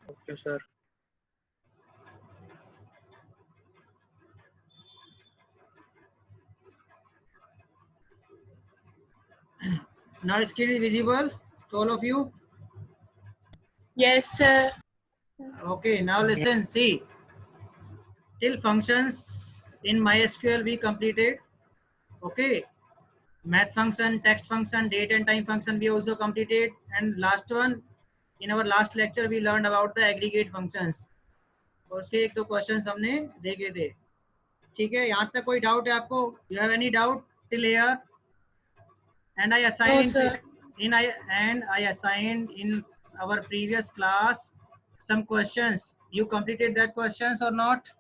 Okay, sir. Now screen is visible to all of you. Yes, sir. Okay, now listen, see, till functions in MySQL we completed. Okay, math function, text function, date and time function we also completed, and last one in our last lecture we learned about the aggregate functions. और उसके एक दो questions हमने देखे थे. ठीक है, यहाँ तक कोई डाउट है आपको? You have any doubt till here? And I No, assigned sir. I assigned in our previous class some questions. You completed that questions or not?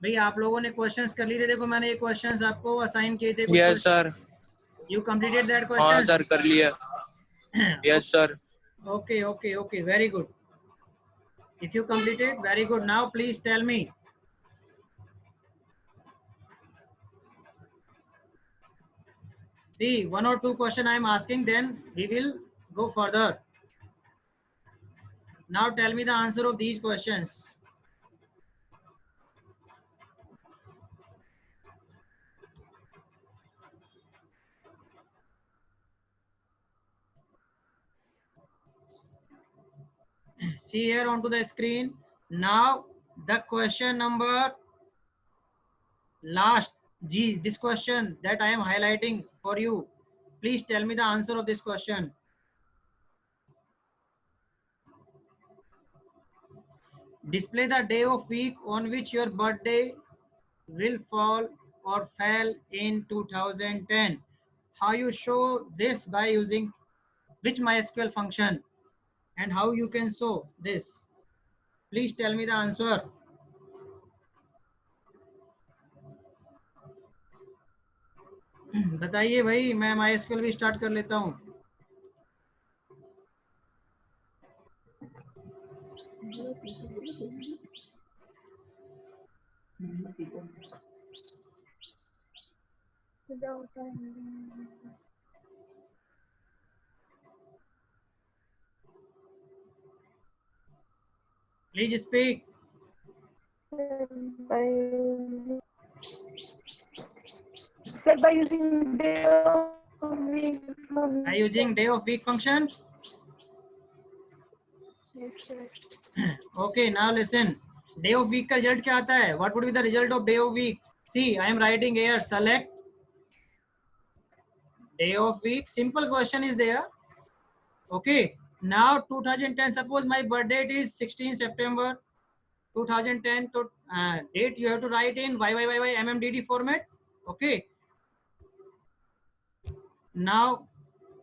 भाई आप लोगों ने क्वेश्चंस कर लिए थे. देखो मैंने ये क्वेश्चंस आपको असाइन किए थे. Yes, sir. You completed that हाँ questions? सर कर लिया. Yes, sir. Okay, very good. If you completed, very good. Now please tell me, see, one or two question I am asking, then we will go further. Now tell me the answer of these questions. See here onto the screen. Now the question number last G, this question that I am highlighting for you. Please tell me the answer of this question. Display the day of week on which your birthday will fall or fell in 2010. How you show this by using which MySQL function, and how you can show this? Please tell me the answer. बताइए भाई, मैं MySQL भी start कर लेता हूँ. Please speak. Sir, by using day of week. By using day of week function. Yes, sir. Okay, now listen. Day of week का result क्या आता है? What would be the result of day of week? See, I am writing here. Select day of week. Simple question is there. Okay. Now 2010. Suppose my birth date is 16 September 2010. So date you have to write in YYYY MMDD format. Okay. Now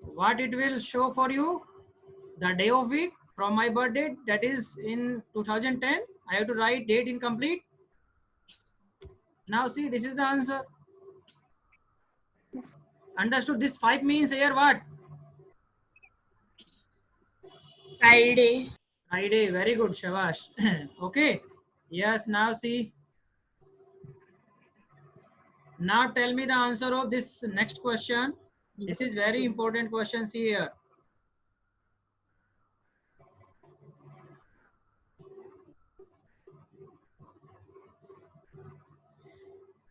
what it will show for you? The day of week from my birth date, that is in 2010. I have to write date incomplete. Now see, this is the answer. Understood? This 5 means here what? Friday. Friday. Very good, Shabash. Okay. Yes, now see. Now tell me the answer of this next question. This is very important question. See here.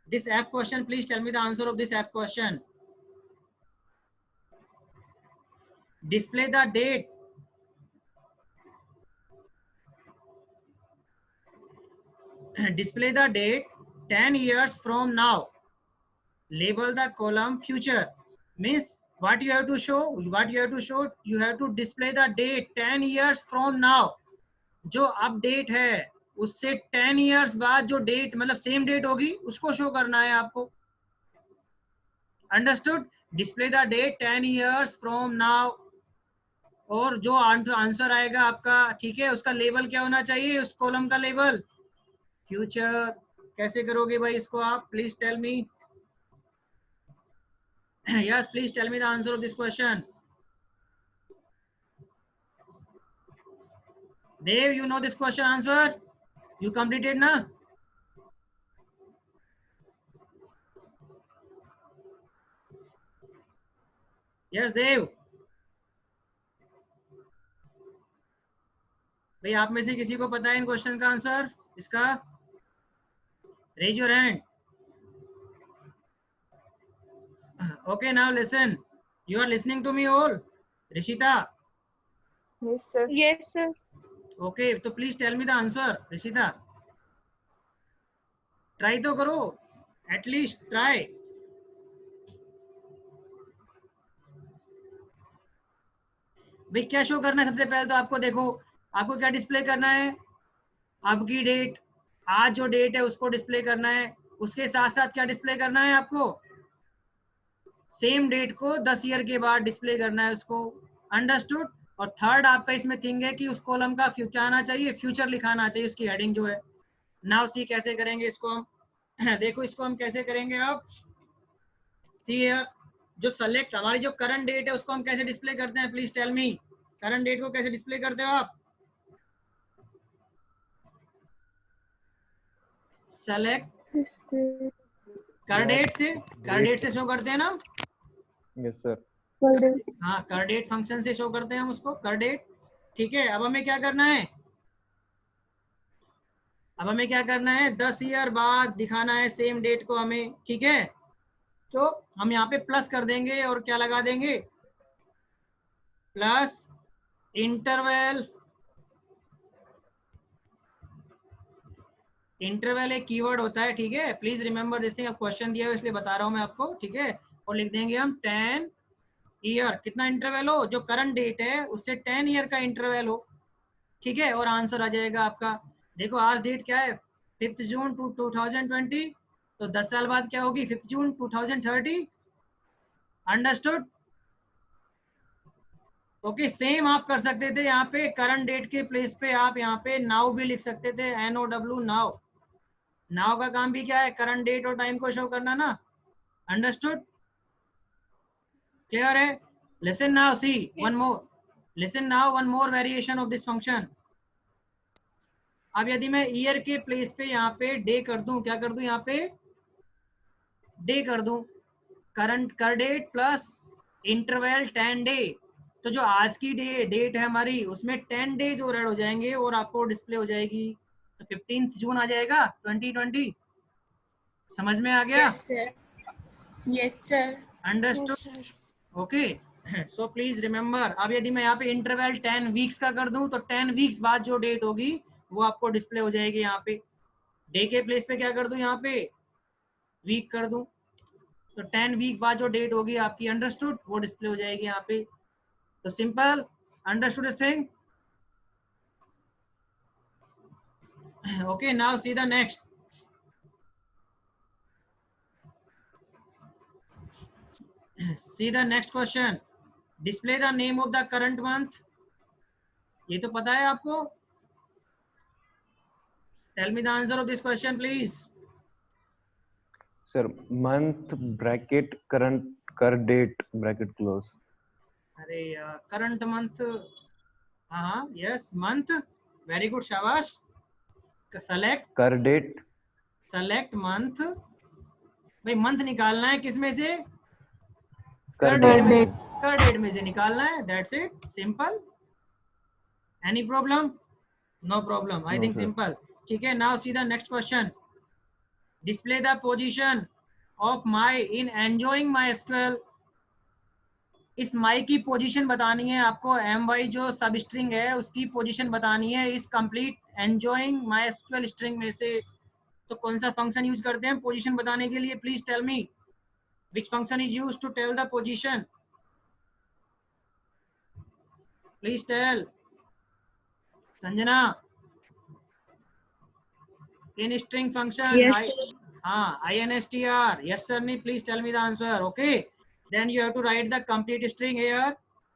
This app question, please tell me the answer of this app question. Display the date. Display the date 10 years from now. Label the column future. Means what you have to show? You have to display the date 10 years from now. जो update है उससे 10 years बाद जो date मतलब same date होगी उसको show करना है आपको. Understood? Display the date 10 years from now. और जो आंसर आएगा आपका, ठीक है, उसका लेबल क्या होना चाहिए? उस कॉलम का लेबल फ्यूचर. कैसे करोगे भाई इसको आप? Please tell me. Yes, please tell me the answer of this question. Dev, you know this question answer? You completed na? Yes, Dev. भाई आप में से किसी को पता है इन क्वेश्चन का आंसर इसका? Raise your hand. Okay, now listen. You are listening to me all? Rishita. Yes, sir. Yes, sir. Okay, so please tell me the answer, Rishita. Try तो करो. At least try. भाई क्या show करना है सबसे पहले तो आपको? देखो आपको क्या डिस्प्ले करना है? आपकी डेट, आज जो डेट है उसको डिस्प्ले करना है. उसके साथ साथ क्या डिस्प्ले करना है आपको? सेम डेट को 10 ईयर के बाद डिस्प्ले करना है उसको. अंडरस्टूड? और थर्ड आपका इसमें थिंग है कि उस कॉलम का क्या आना चाहिए? फ्यूचर लिखाना चाहिए उसकी हेडिंग जो है. नाउ सी कैसे करेंगे इसको हम. देखो इसको हम कैसे करेंगे अब. सी जो सेलेक्ट हमारी जो करंट डेट है उसको हम कैसे डिस्प्ले करते हैं? Please tell me. Current date को कैसे डिस्प्ले करते हो आप? सेलेक्ट कर डेट से शो करते हैं ना. Yes sir. हाँ, कर डेट फंक्शन से शो करते हैं हम उसको, कर डेट. ठीक है, अब हमें क्या करना है? अब हमें क्या करना है? 10 ईयर बाद दिखाना है सेम डेट को हमें. ठीक है, तो हम यहाँ पे प्लस कर देंगे और क्या लगा देंगे? Plus interval. इंटरवल एक कीवर्ड होता है. ठीक है, प्लीज रिमेंबर दिस थिंग. अब क्वेश्चन दिया है इसलिए बता रहा हूँ मैं आपको. ठीक है, और लिख देंगे हम 10 ईयर. कितना इंटरवल हो? जो करंट डेट है उससे 10 ईयर का इंटरवल हो. ठीक है, और आंसर आ जाएगा आपका. देखो आज डेट क्या है? 5 जून 2020. तो 10 साल बाद क्या होगी? 5 जून 2030. अंडरस्टूड? ओके, सेम आप कर सकते थे यहाँ पे करंट डेट के प्लेस पे आप यहाँ पे नाउ भी लिख सकते थे. NOW now. नाउ का काम भी क्या है? करंट डेट और टाइम को शो करना ना. अंडरस्टूड? क्लियर है? Listen now, see one more. Listen now, one more variation of this function. अब यदि मैं ईयर के प्लेस पे यहाँ पे डे कर दूं, क्या कर दूं? यहाँ पे डे कर दूं. करंट कर डेट प्लस इंटरवल 10 डे. तो जो आज की डेट है हमारी उसमें 10 डे जो रेड हो जाएंगे और आपको डिस्प्ले हो जाएगी. तो 15 जून आ जाएगा 2020. समझ में आ गया? Yes, sir. Yes, sir. Understood? Okay, so please remember. अब यदि मैं यहाँ पे इंटरवल 10 वीक्स का कर दूं तो 10 वीक्स बाद जो डेट होगी वो आपको डिस्प्ले हो जाएगी. यहाँ पे डे के प्लेस पे क्या कर दूं? यहाँ पे वीक कर दूं. तो 10 वीक बाद जो डेट होगी आपकी, अंडरस्टूड, वो डिस्प्ले हो जाएगी यहाँ पे. तो simple. Understood this thing? Okay, now see the next. See the next question. Display the name of the current month. ये तो पता है आपको. Tell me the answer of this question, please. Sir month bracket current कर date bracket close. अरे यार, current month. हाँ, yes, month. Very good, शाबाश. सेलेक्ट कर डेट. Select month. भाई मंथ निकालना है किस में से? कर डेट डेट. में. कर डेट में से निकालना है. That's it, simple. Any problem? No problem, I No, think sir. Simple. ठीक है, now see the next question. Display the position of my in enjoying MySQL. इस my की पोजीशन बतानी है आपको. my जो सब स्ट्रिंग है उसकी पोजीशन बतानी है इस कंप्लीट enjoying MySQL स्ट्रिंग में से. तो कौन सा फंक्शन यूज करते हैं पोजीशन बताने के लिए? Please tell me. Which function is used to tell the position? Please tell. Sanjana. In string function. Yes, INSTR. Yes sir, me. Please tell me the answer. Okay. Then you have to write the complete string here.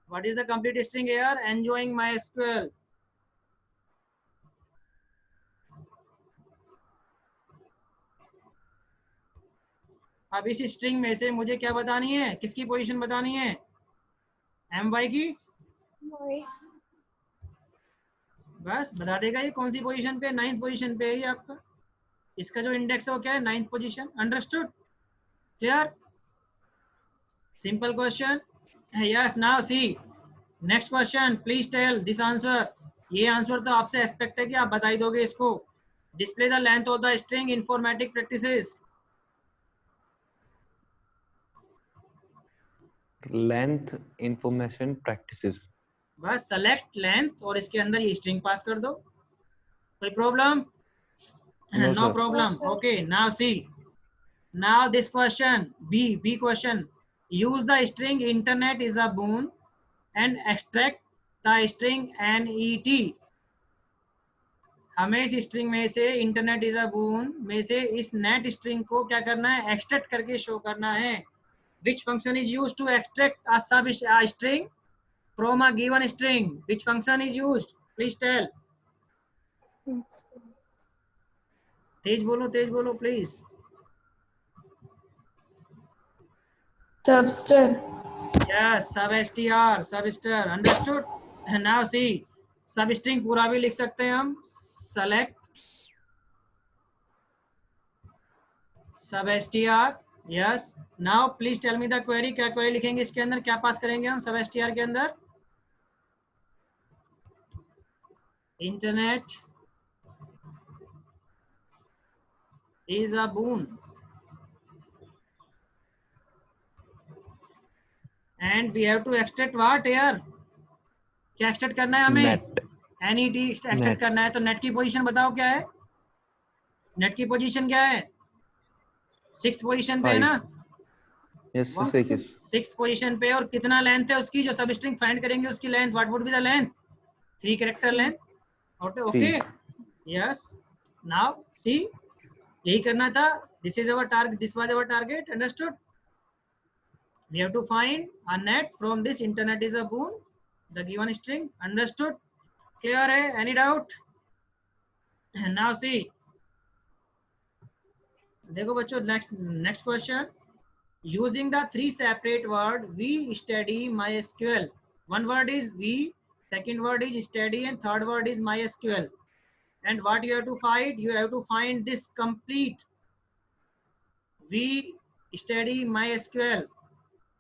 What is the complete string here? Enjoying MySQL. अब इस string में से मुझे क्या बतानी है? किसकी position बतानी है? my की. बस बता देगा ये कौन सी पोजीशन पे. 9th पोजीशन पे है ये आपका. इसका जो इंडेक्स है वो क्या है? 9th position. Understood? Clear? simple question. Yes, now see next question. Please tell this answer. ये आंसर तो आपसे एक्सपेक्ट है कि आप बता ही दोगे इसको. Display the length of the string informatic practices. Length information practices. बस सेलेक्ट लेंथ और इसके अंदर ये स्ट्रिंग पास कर दो. कोई problem? No, No sir. problem. No, sir. Okay, now see. Now this question, B question. Use the string internet is a boon and extract the string net. हमें इस string में से इंटरनेट इज अ बून में से इस net string को क्या करना है? एक्सट्रैक्ट करके शो करना है. Which function is used to extract a substring from a given string? Which function is used? Please tell. तेज बोलो please. Subster. Yes, substr. Understood? And now see, substring पूरा भी लिख सकते हैं हम. Select substr. Yes. Now please tell me the query. क्या query लिखेंगे इसके अंदर? क्या पास करेंगे हम substr के अंदर? Internet is a boon. And we have to extract what here? क्या extract करना है हमें? Net. NET extract Net. करना है. तो नेट की पोजीशन बताओ क्या है? नेट की पोजीशन क्या है? 6th पोजीशन पे है ना? Yes, sir. 6. 6th पोजीशन पे. और कितना लेंथ है उसकी? जो सब स्ट्रिंग फाइंड करेंगे उसकी length, what would be the length? 3 character length. Okay. Yes. Now see, यही करना था. This is our target. This was our target. Understood? We have to find a net from this internet is a boon the given string. Understood? Clear है? Any doubt? Now see, देखो बच्चों, next question. Using the 3 separate word, we study MySQL. One word is we, second word is study, and third word is MySQL. And what you have to find? You have to find this complete. We study MySQL.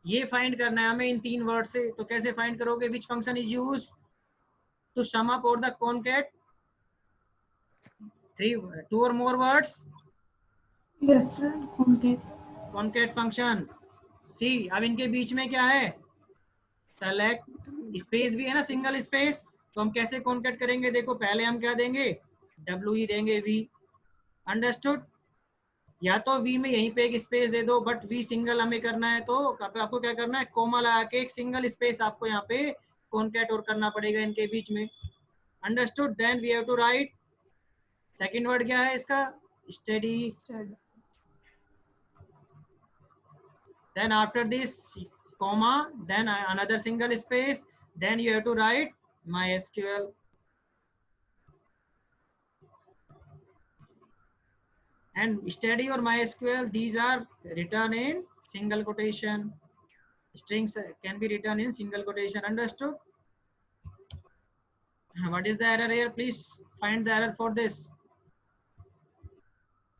ये find करना है हमें इन 3 word से. तो कैसे find करोगे? Which function is used to sum up or the concat 2 or more words? Yes, sir. Concat. Concat function. See, अब इनके बीच में क्या है? सेलेक्ट स्पेस भी है ना, सिंगल स्पेस. तो हम कैसे कॉनकैट करेंगे? देखो, पहले हम क्या देंगे? WE देंगे, V. अंडरस्टूड? या तो V में यहीं पे एक स्पेस दे दो, बट V सिंगल हमें करना है तो आपको क्या करना है? कोमा लगा के एक सिंगल स्पेस आपको यहाँ पे कॉनकैट और करना पड़ेगा इनके बीच में. Understood? Then we have to write. Second word क्या है इसका? Study. Then after this comma, then another single space, then you have to write MySQL. And study or MySQL, these are written in single quotation. Strings can be written in single quotation. Understood? What is the error here? Please find the error for this.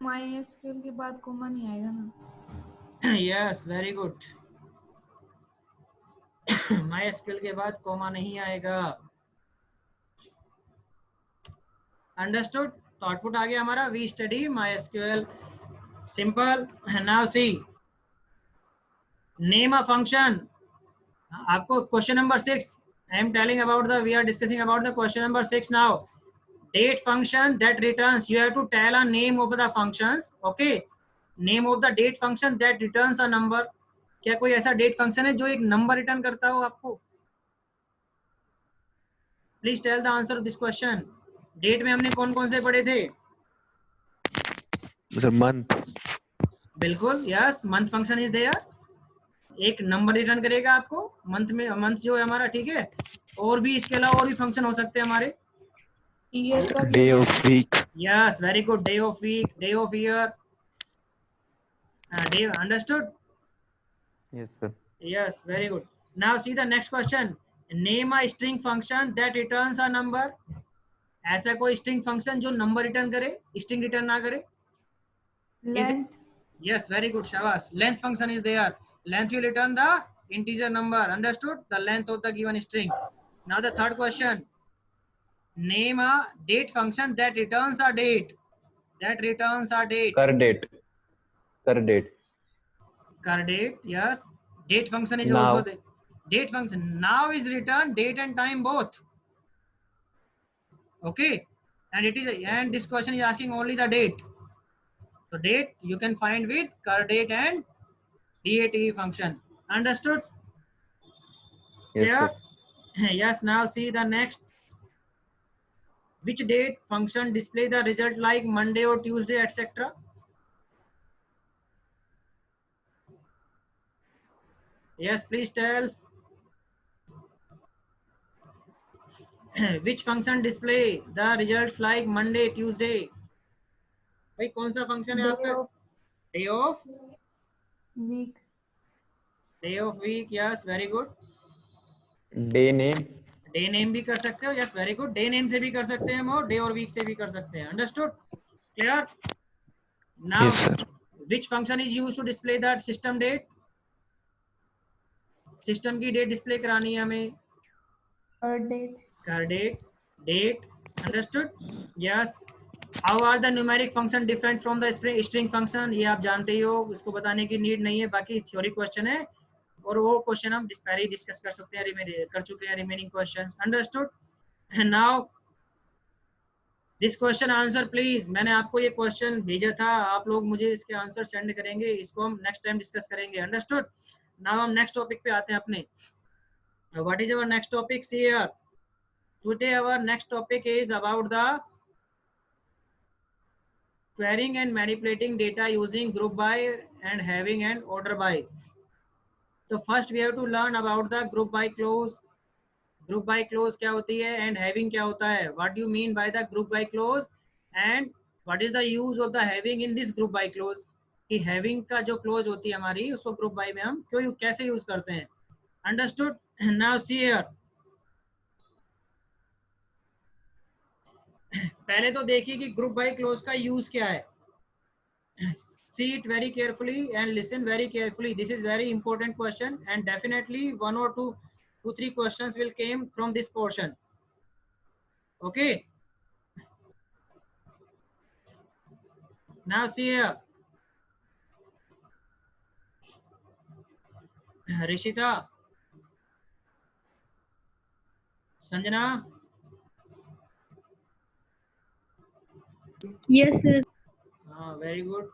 MySQL के बाद coma नहीं आएगा ना? Yes, very good. MySQL के बाद coma नहीं आएगा. Understood? तो आउटपुट आ गया हमारा. We study MySQL. Simple. Now see, name a function. आपको question number 6, I am telling about the, we are discussing about the question number 6 now. Date function that returns, you have to tell a name of the functions. Okay, name of the date function that returns a number. क्या कोई ऐसा date function है जो एक नंबर return करता हो आपको? Please tell the answer of this question. Date में हमने कौन कौन से पढ़े थे? Month. बिल्कुल, yes. Month function is there. एक नंबर रिटर्न करेगा आपको मंथ में. मंथ जो है हमारा, ठीक है. और भी इसके अलावा और भी फंक्शन हो सकते हैं हमारे. ईयर का Day of week. Yes, very good. Day of week, day of year, day. Understood? Yes, sir. Yes, very good. Now see the next question. Name a string function that returns a number. ऐसा कोई string function जो number return करे, string return ना करे. length. Yes, very good. Shabash. Length function is there. Length will return the integer number. Understood? The length of the given string. Now the third question. Name a date function that returns a date. That returns a date. Cur date. Cur date. Cur date, yes. Date function is Now. also the date function. Now is return date and time both. Okay, and it is, and this question is asking only the date. So date you can find with cur date and date function. Understood? Yes, Clear? sir. Yes. Now see the next. Which date function display the result like Monday or Tuesday, etc.? Yes, please tell. Which function display the results like Monday, Tuesday? भाई कौन सा function है आपका? Day of week. Day of week. Yes, very good. Day name. Day name भी कर सकते हो. Yes, very good. Day name से भी कर सकते हैं हम और डे और वीक से भी कर सकते हैं. Understood? Clear? Now Yes, sir. Which function is used to display that system date? System की डेट डिस्प्ले करानी है हमें. Cur date. Cur date. Understood? Yes. How are the numeric function different from the string function? ये आप जानते ही हो, इसको बताने की नीड नहीं है. बाकी थ्योरी क्वेश्चन है और वो क्वेश्चन हम पहले ही डिस्कस कर सकते हैं, कर चुके हैं remaining questions. Understood? And now this question answer please. मैंने आपको ये क्वेश्चन भेजा था, आप लोग मुझे इसके आंसर सेंड करेंगे. इसको हम नेक्स्ट टाइम डिस्कस करेंगे. अंडरस्टूड? नाउ हम नेक्स्ट टॉपिक पे आते हैं अपने. What is our next topic? See here. Today our next topic is about the querying and manipulating data using group by and having an order by. So first we have to learn about the group by clause. Group by clause क्या होती है and having क्या होता है? What do you mean by the group by clause and what is the use of the having in this group by clause? कि having का जो clause होती है हमारी, उसको group by में हम क्यों कैसे use करते हैं? Understood? Now see here. पहले तो देखिए कि group by clause का use क्या है. See it very carefully and listen very carefully. This is very important question and definitely one or two, three questions will came from this portion. Okay. Now see here. Rishita, Sanjana. Yes, sir. Very good.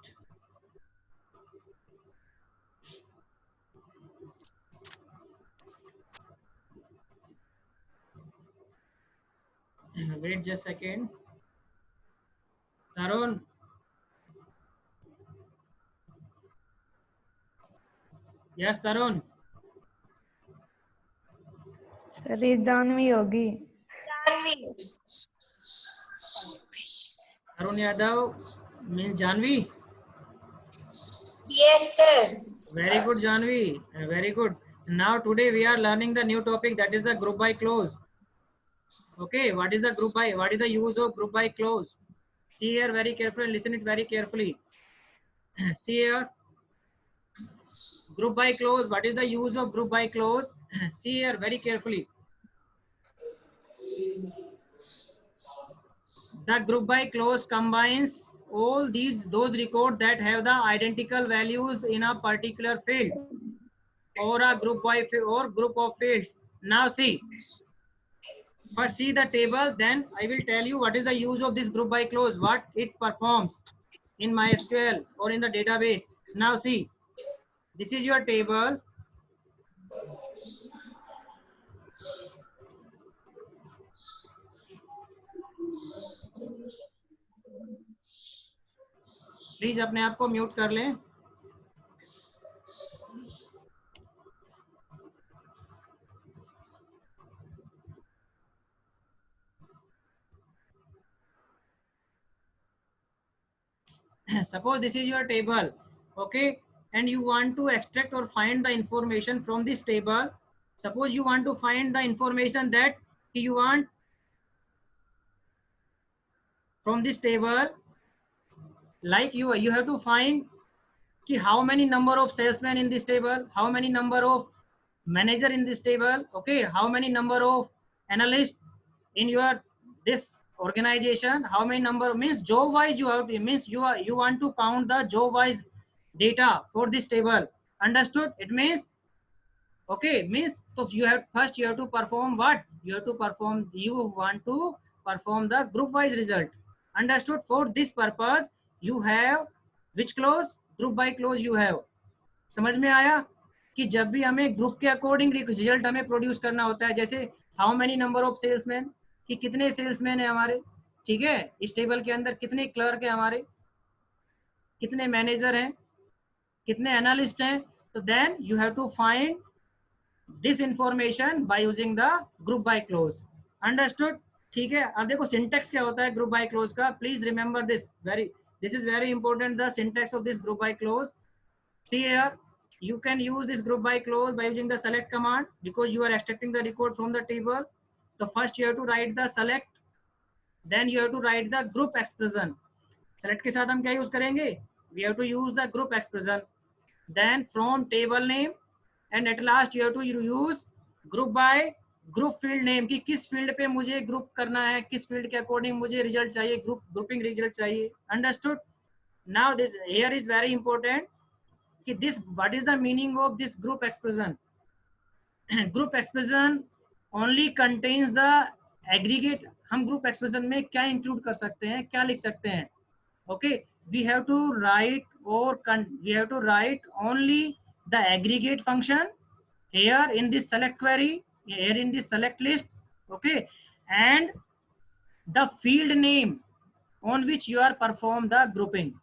Wait just a second. Tarun. Yes, Tarun. Sir ये जानवी होगी. Tarun Yadav means Janvi. Yes, sir. Very good, Janvi. Very good. Now today we are learning the new topic, that is the group by clause. Okay, what is the group by? What is the use of group by clause? See here very carefully and listen it very carefully. See here. Group by clause. What is the use of group by clause? See here very carefully. The group by clause combines all those records that have the identical values in a particular field or a group by or group of fields. Now see. First see the table, then I will tell you what is the use of this group by clause, what it performs in MySQL or in the database. Now see, this is your table. Please अपने आप को mute कर लें. Suppose this is your table, okay, and you want to extract or find the information from this table. Suppose you want to find the information that you want from this table, like you have to find ki how many number of salesmen in this table, how many number of manager in this table, okay, how many number of analysts in your this organization, how many number, means job wise you have to, means you want to count the job wise data for this table. Understood? It means, okay, means, so you have first you have to perform what? You want to perform the group wise result. Understood? For this purpose you have which clause? Group by clause you have. समझ में आया कि जब भी हमें group के according result हमें produce करना होता है, जैसे how many number of salesman, कि कितने सेल्समैन है हमारे, ठीक है, इस टेबल के अंदर कितने क्लर्क है हमारे, कितने मैनेजर हैं, कितने एनालिस्ट हैं, तो then you have to find this information by using the group by clause. Understood? ठीक है. अब देखो सिंटेक्स क्या होता है ग्रुप बाय क्लोज का, please remember this is very important, the syntax of this group by clause. See here, you can use this group by clause by using the select command because you are extracting the record from the table. So first you have to write the select, then you have to write the group expression. Select के साथ हम क्या use करेंगे? We have to use the group expression. Then from table name and at last you have to use group by group field name, कि किस field पे मुझे group करना है, किस फील्ड के अकॉर्डिंग मुझे रिजल्ट चाहिए, ग्रुपिंग रिजल्ट चाहिए. Understood? Now this here is very important कि this what is the meaning of this group expression. Group expression only contains the aggregate. हम group expression में क्या include कर सकते हैं, क्या लिख सकते हैं? Okay, we have to write only the aggregate function here in this select query, here in this select list. Okay, and the field name on which you are perform the grouping.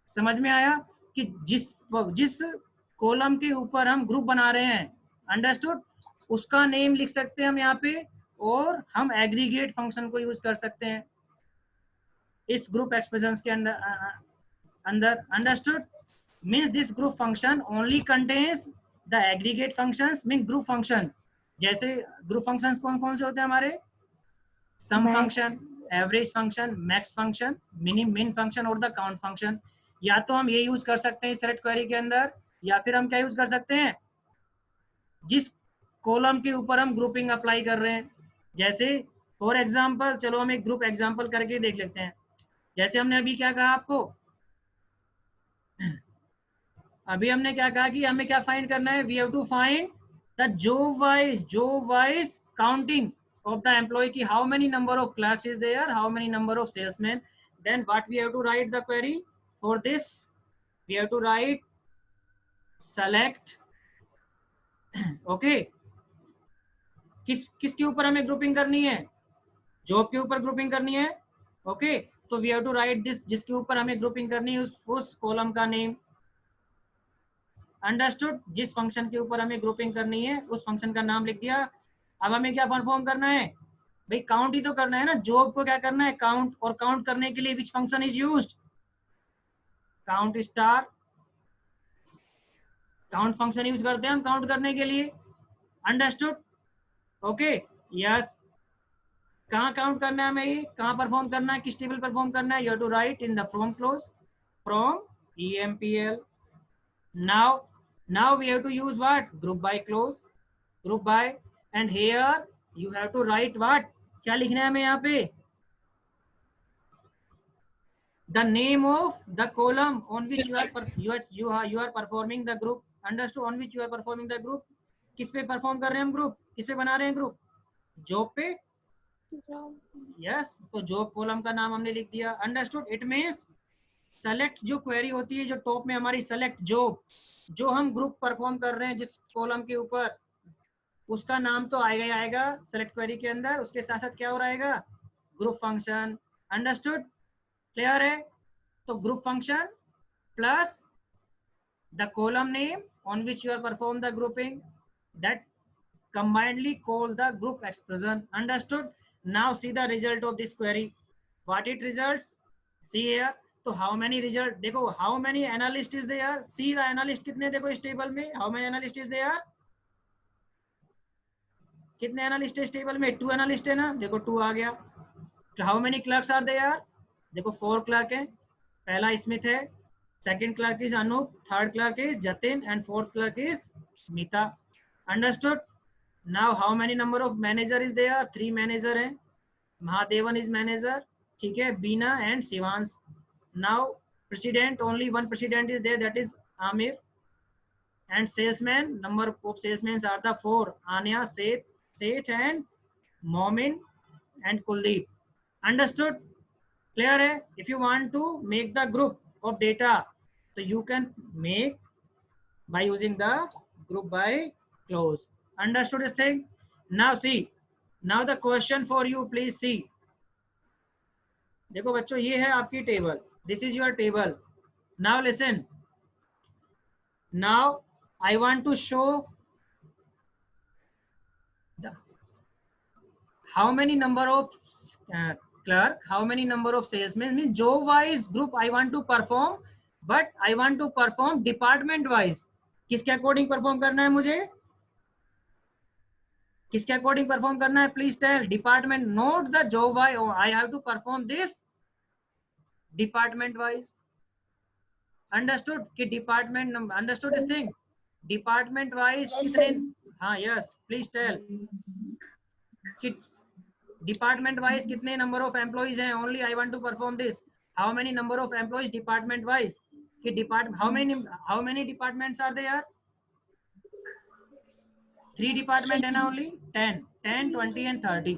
समझ में आया कि जिस column के ऊपर हम group बना रहे हैं, अंडरस्टूड, उसका नेम लिख सकते हैं हम यहाँ पे, और हम एग्रीगेट फंक्शन को यूज कर सकते हैं इस ग्रुप एक्सप्रेशंस के अंदर. Understood? Means this group function only contains the aggregate functions, mean group function. जैसे ग्रुप फंक्शंस कौन कौन से होते हैं हमारे? Sum function, average function, max function, min function और द काउंट फंक्शन. या तो हम ये यूज कर सकते हैं सेलेक्ट क्वेरी के अंदर, या फिर हम क्या यूज कर सकते हैं, जिस कॉलम के ऊपर हम ग्रुपिंग अप्लाई कर रहे हैं. जैसे फॉर एग्जांपल, चलो हम एक ग्रुप एग्जांपल करके देख लेते हैं. जैसे हमने अभी क्या कहा आपको, अभी हमने क्या कहा कि हमें क्या फाइंड करना है, we have to find the job wise counting of the employ, की how many number of clerks is there, how many number of salesman. Then what we have to write the query. For this we have to write select. Okay, किसके ऊपर हमें grouping करनी है? Job के ऊपर grouping करनी है. Okay, तो we have to write this, जिसके ऊपर हमें ग्रुपिंग करनी है उस कॉलम का नेम. अंडरस्टूड? जिस फंक्शन के ऊपर हमें ग्रुपिंग करनी है उस फंक्शन का नाम लिख दिया. अब हमें क्या परफॉर्म करना है भाई? काउंट ही तो करना है ना. जॉब को क्या करना है? काउंट. और काउंट करने के लिए विच function is used? Count star. Count function use करते हैं हम काउंट करने के लिए. अंडरस्टूड? Okay, yes. कहाँ काउंट करना है हमें, ये कहाँ परफॉर्म करना है, किस टेबल परफॉर्म करना है? You have to write in the from clause, from EMPL. now we have to use what? Group by clause, group by, and here you have to write what? क्या लिखना है हमें यहाँ पे? The name of the column on which you are performing the group. Understood? On which you are performing the group. किस पे perform कर रहे हैं हम ग्रुप? किस पे बना रहे हैं ग्रुप? जॉब पे. यस, तो जॉब कॉलम का नाम हमने लिख दिया. अंडरस्टूड? इट मींस सेलेक्ट जो क्वेरी होती है, जो टॉप में हमारी सेलेक्ट जॉब, जो हम ग्रुप परफॉर्म कर रहे हैं जिस कॉलम के ऊपर, उसका नाम तो आएगा ही आएगा सेलेक्ट क्वेरी के अंदर. उसके साथ साथ क्या हो रहेगा? Group function. अंडरस्टूड? क्लियर है? तो group function plus the column name on which you are perform the grouping, that combinedly called the group expression. Understood? Now see the result of this query. What it results? See here. तो how many result? देखो how many analyst is there? See the analyst कितने देखो इस table में. How many analyst is there? कितने analyst है इस table में? 2 analyst है ना. देखो 2 आ गया. तो how many clerks are there? देखो 4 clerk है. पहला स्मिथ है, second clerk is Anoop, third clerk is Jatin, and fourth clerk is Meeta. Understood? Now how many number of manager is there? 3 manager हैं. Mahadevan is manager, ठीक है, Beena and Shivansh. Now president, only one president is there, that is Amir. And salesman, number of salesmen are the 4, Anya, Seth and Momin and Kuldeep. Understood? Clear है? If you want to make the group of data, so you can make by using the group by clause. Understood this thing? Now see, now the question for you, please see. देखो बच्चों, ये है आपकी table, this is your table. Now listen. Now I want to show the how many number of clerk, how many number of salesmen, means job wise group I want to perform, but I want to perform department wise. किसके according perform करना है मुझे? किसके according perform करना है? Please tell. Department, note the job I have to perform this department wise. Understood कि department number, understood this thing? Department wise कितने? हाँ यस, प्लीज टेल कि डिपार्टमेंट वाइज कितने नंबर ऑफ एम्प्लॉइज हैं? Only I want to perform this. How many number of employees department wise? कि department, how many departments are there? 3 department है ना only? 10, 20 and 30.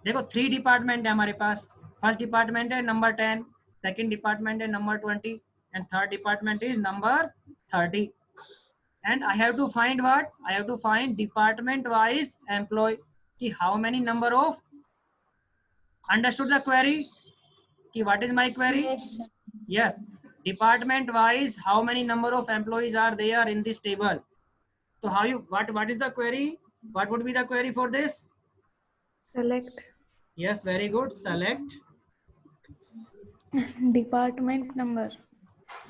देखो 3 department है हमारे पास. फर्स्ट डिपार्टमेंट है नंबर 10, सेकंड डिपार्टमेंट है number 20 and third department is number 30. And I have to find what? I have to find department wise employ कि how many number of. Understood the query? कि what is my query? Yes, department wise how many number of employees are there in this table. So how you, what is the query? What would be the query for this? Select Yes, very good. Select department number.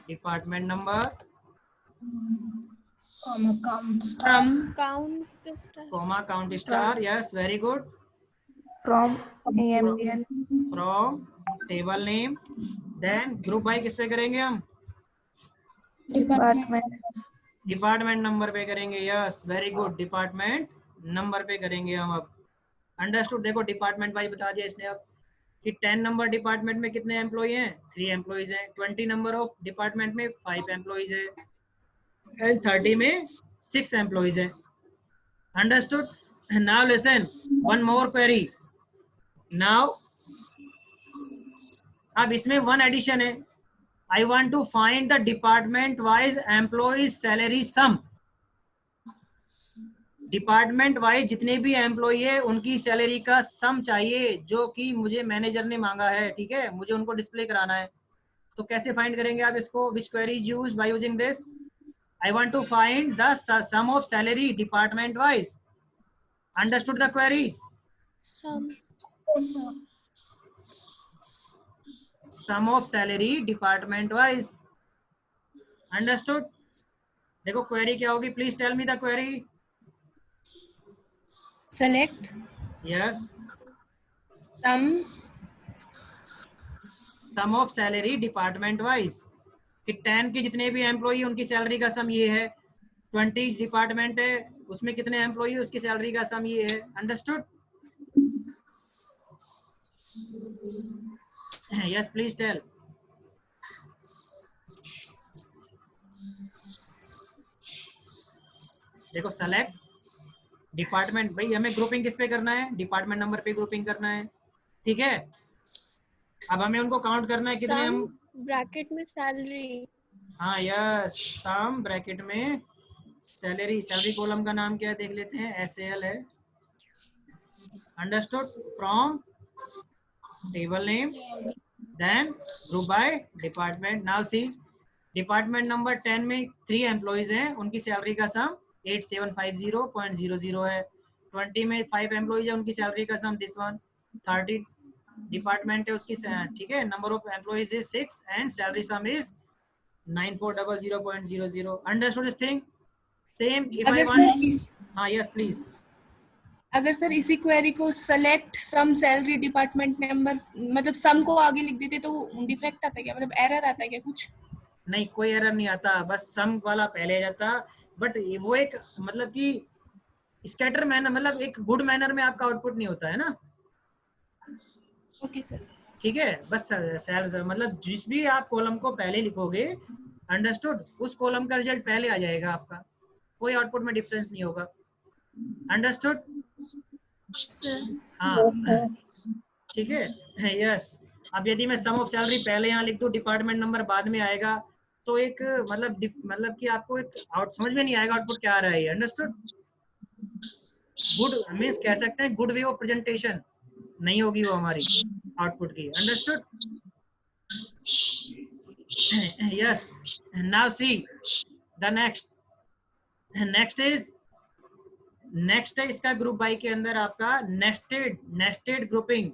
Department number, Count star. comma count star. Yes, very good. From AMDL. From table name. Then group by किस पे करेंगे हम? Department. Department number पे करेंगे. Yes, very good. Department number पे करेंगे हम अब. अंडरस्टूड? देखो डिपार्टमेंट वाइज बता दिया इसने अब कि 10 नंबर डिपार्टमेंट में कितने एम्प्लॉय हैं? 3 एम्प्लॉइज हैं. 20 नंबर ऑफ डिपार्टमेंट में 5 एम्प्लॉइज है एंड 30 में 6 एम्प्लॉइज है. Understood? Now listen, one more query. Now अब इसमें 1 एडिशन है. I want to find the department wise employees salary sum. Department wise जितने भी एम्प्लॉय है उनकी सैलरी का सम चाहिए जो कि मुझे मैनेजर ने मांगा है. ठीक है, मुझे उनको डिस्प्ले कराना है. तो कैसे फाइंड करेंगे आप इसको? Which query is used by using this? I want to find the sum of salary department wise. Understood the query? Sum of salary department wise. Understood? देखो क्वेरी क्या होगी? Please tell me the query. Select yes, sum of salary department wise कि 10 के जितने भी employee उनकी salary का sum ये है. 20 डिपार्टमेंट है, उसमें कितने एम्प्लॉई है उसकी सैलरी का सम ये है. अंडरस्टूड? Yes, please tell. देखो सेलेक्ट डिपार्टमेंट, भाई हमें ग्रुपिंग किस पे करना है? डिपार्टमेंट नंबर पे ग्रुपिंग करना है. ठीक है, अब हमें उनको काउंट करना है कितने हम ब्रैकेट में सैलरी. हाँ यस, सम ब्रैकेट में सैलरी. सैलरी कॉलम का नाम क्या है देख लेते हैं. SAL है. Understood? From table name then group by department. Now see, department number 10 में 3 एम्प्लॉइज हैं, उनकी सैलरी का सम 8750.00 है. 20 में 5 एम्प्लॉइज है, उनकी सैलरी का सम दिस वन. 30 डिपार्टमेंट है उसकी, ठीक है, number of employees is 6 and salary some is 9400.00. Understood this thing? Same if I want. हाँ यस प्लीज. अगर सर इसी क्वेरी को सेलेक्ट सम सैलरी डिपार्टमेंट नंबर, मतलब सम को आगे लिख देते तो डिफेक्ट आता है क्या? मतलब एरर आता है क्या कुछ? नहीं, कोई एरर नहीं आता, बस सम वाला पहले आ जाता. बट वो एक मतलब कि स्कैटर मैनर, मतलब एक गुड मैनर में आपका आउटपुट नहीं होता है ना. Okay sir. ठीक है, बस सेल्स मतलब जिस भी आप कॉलम को पहले लिखोगे, अंडरस्टूड, उस कॉलम का रिजल्ट पहले आ जाएगा आपका, कोई आउटपुट में डिफरेंस नहीं होगा। अंडरस्टूड? सर हाँ ठीक है, यस। अब यदि मैं सम ऑफ सैलरी पहले यहाँ लिख दूँ, डिपार्टमेंट नंबर बाद में आएगा, तो एक मतलब कि आपको एक समझ में नहीं आएगा आउटपुट क्या आ रहा है। अंडरस्टूड? गुड मीन्स कह सकते हैं गुड वे ऑफ प्रेजेंटेशन नहीं होगी वो हमारी आउटपुट की। Understood? Yes. Now see the next है इसका ग्रुप बाई के अंदर आपका nested grouping.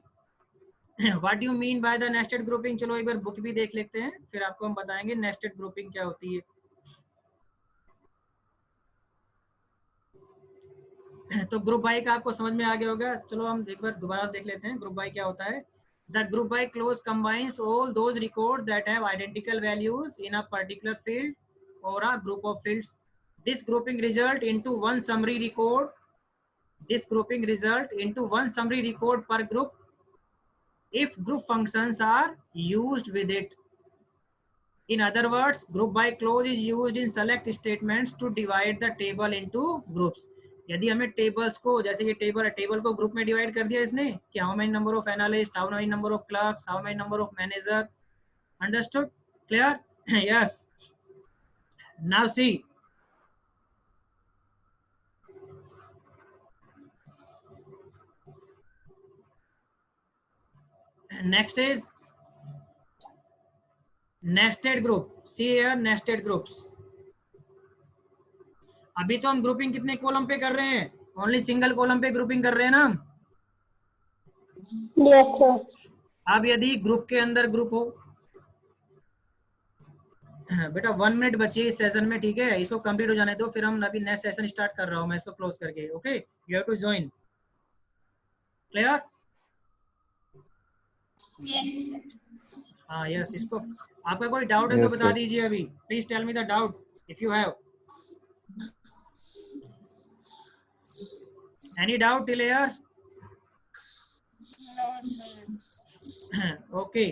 What do you mean by the nested grouping? चलो एक बार बुक भी देख लेते हैं, फिर आपको हम बताएंगे नेस्टेड ग्रुपिंग क्या होती है। तो ग्रुप बाई का आपको समझ में आ गया होगा। चलो हम एक बार दोबारा देख लेते हैं ग्रुप बाई क्या होता है। The group by close combines all those records that have identical values in a particular field or a group of fields. This grouping result into one summary record. This grouping result into one summary record per group if group functions are used with it. In other words, group by clause is used in select statements to divide the table into groups. यदि हमें tables को, जैसे ये table को group में divide कर दिया इसने कि how many number of analyst, how many number of clerks, how many number of manager. Understood? Clear? Yes. Now C next is nested group. See here nested groups. अभी तो हम grouping कितने column पे कर रहे हैं? ओनली सिंगल कॉलम पे grouping कर रहे हैं ना हम? Yes sir. अब यदि ग्रुप के अंदर ग्रुप हो, बेटा 1 मिनट बची है इस सेशन में, ठीक है, इसको कंप्लीट हो जाने दो, फिर हम अभी नेक्स्ट सेशन स्टार्ट कर रहा हूँ मैं इसको क्लोज करके। Okay, you have to join. Clear? हाँ यस। इसको आपका कोई डाउट है तो बता दीजिए अभी, please tell me the doubt if you have any doubt till here. Okay